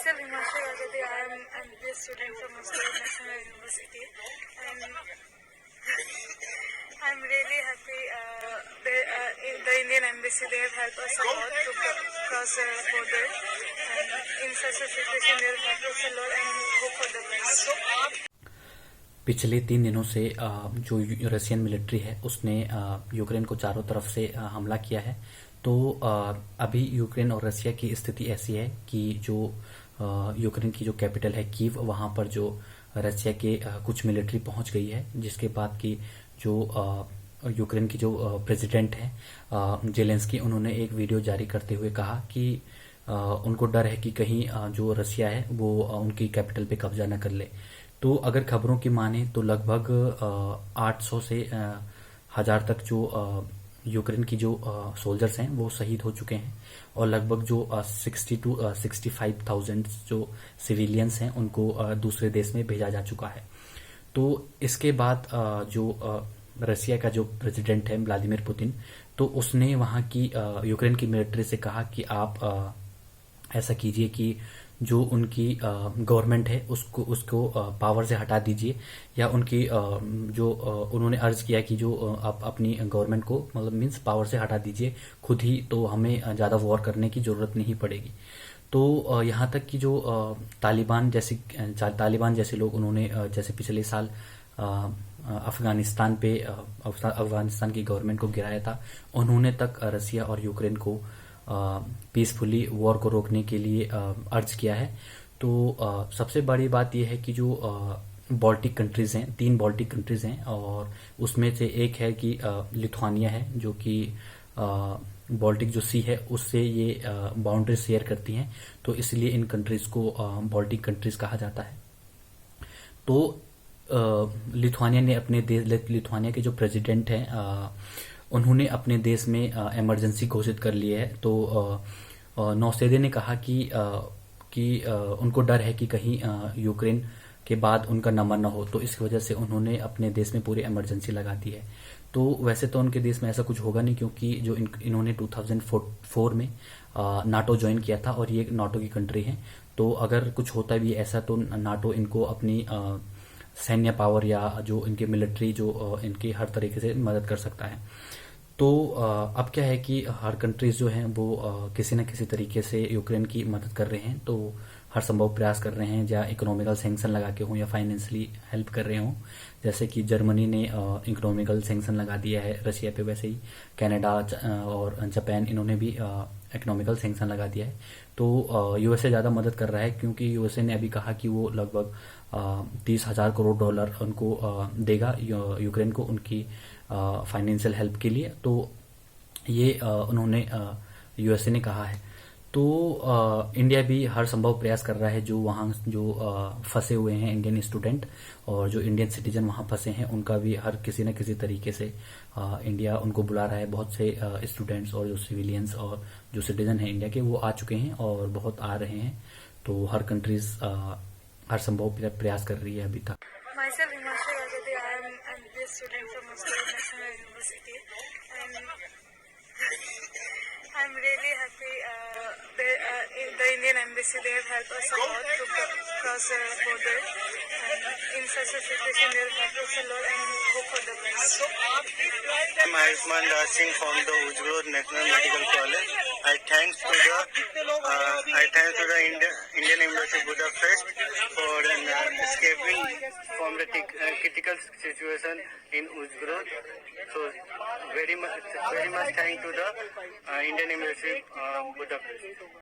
Myself, Himanshu Gagade. I am an MBA student from Moscow National University, and I'm really happy. The Indian Embassy, they have helped us a lot to cross the border, and in such a situation, they have helped us a lot, and hope for the best. पिछले 3 दिनों से जो Russian military है उसने Ukraine को चारों तरफ से हमला किया है। तो अभी यूक्रेन और रशिया की स्थिति ऐसी है कि जो यूक्रेन की जो कैपिटल है कीव, वहां पर जो रशिया के कुछ मिलिट्री पहुंच गई है, जिसके बाद की जो यूक्रेन की जो प्रेसिडेंट है जेलेंस्की, उन्होंने एक वीडियो जारी करते हुए कहा कि उनको डर है कि कहीं जो रशिया है वो उनकी कैपिटल पे कब्जा न कर ले। तो अगर खबरों की माने तो लगभग 800 से 1000 तक जो यूक्रेन की जो सोल्जर्स हैं वो शहीद हो चुके हैं, और लगभग जो 60 to 65,000 जो सिविलियंस हैं उनको दूसरे देश में भेजा जा चुका है। तो इसके बाद जो रशिया का जो प्रेसिडेंट है व्लादिमीर पुतिन, तो उसने वहां की यूक्रेन की मिलिट्री से कहा कि आप ऐसा कीजिए कि जो उनकी गवर्नमेंट है उसको पावर से हटा दीजिए, या उनकी जो उन्होंने अर्ज किया कि जो आप अपनी गवर्नमेंट को मतलब मींस पावर से हटा दीजिए खुद ही, तो हमें ज्यादा वॉर करने की जरूरत नहीं पड़ेगी। तो यहाँ तक कि जो तालिबान जैसे लोग, उन्होंने जैसे पिछले साल अफगानिस्तान की गवर्नमेंट को गिराया था, उन्होंने तक रशिया और यूक्रेन को पीसफुली वॉर को रोकने के लिए अर्ज किया है। तो सबसे बड़ी बात यह है कि जो बॉल्टिक कंट्रीज हैं, 3 बॉल्टिक कंट्रीज हैं, और उसमें से एक है कि लिथुआनिया है, जो कि बॉल्टिक जो सी है उससे ये बाउंड्री शेयर करती हैं, तो इसलिए इन कंट्रीज को बॉल्टिक कंट्रीज कहा जाता है। तो लिथुआनिया ने लिथुआनिया के जो प्रेसिडेंट हैं उन्होंने अपने देश में इमरजेंसी घोषित कर ली है। तो नौसेदे ने कहा कि उनको डर है कि कहीं यूक्रेन के बाद उनका नंबर न हो, तो इसकी वजह से उन्होंने अपने देश में पूरी इमरजेंसी लगा दी है। तो वैसे तो उनके देश में ऐसा कुछ होगा नहीं, क्योंकि जो इन्होंने 2004 में नाटो ज्वाइन किया था और ये नाटो की कंट्री है। तो अगर कुछ होता भी ऐसा तो नाटो इनको अपनी सैन्य पावर या जो इनके मिलिट्री जो इनकी हर तरीके से मदद कर सकता है। तो अब क्या है कि हर कंट्रीज जो हैं वो किसी न किसी तरीके से यूक्रेन की मदद कर रहे हैं, तो हर संभव प्रयास कर रहे हैं, या इकोनॉमिकल सैंक्शन लगा के हों या फाइनेंशियली हेल्प कर रहे हों। जैसे कि जर्मनी ने इकोनॉमिकल सैंक्शन लगा दिया है रशिया पे, वैसे ही कनाडा और जापान, इन्होंने भी इकोनॉमिकल सैंक्शन लगा दिया है। तो यूएसए ज्यादा मदद कर रहा है, क्योंकि यूएसए ने अभी कहा कि वो लगभग 30,000 करोड़ डॉलर उनको देगा यूक्रेन को उनकी फाइनेंशियल हेल्प के लिए। तो ये उन्होंने यूएसए ने कहा है। तो इंडिया भी हर संभव प्रयास कर रहा है, जो वहाँ जो फंसे हुए हैं इंडियन स्टूडेंट और जो इंडियन सिटीजन वहाँ फंसे हैं, उनका भी हर किसी न किसी तरीके से इंडिया उनको बुला रहा है। बहुत से स्टूडेंट्स और जो सिविलियंस और जो सिटीजन हैं इंडिया के, वो आ चुके हैं और बहुत आ रहे हैं। तो हर कंट्रीज हर संभव प्रयास कर रही है अभी तक। Myself, Himanshu Gagade. I am an MBA student from Moscow National University, and I'm really happy. The Indian Embassy, they have helped us a lot to cross the border, and in such a situation, they have helped us a lot, and hope for the best. I'm Ayushman Raj Singh from the Ujgrod National Medical College. I thanks to the Indian Embassy Budapest for escaping from the critical situation in Ujgrod. So very much thanks to the Indian Embassy Budapest.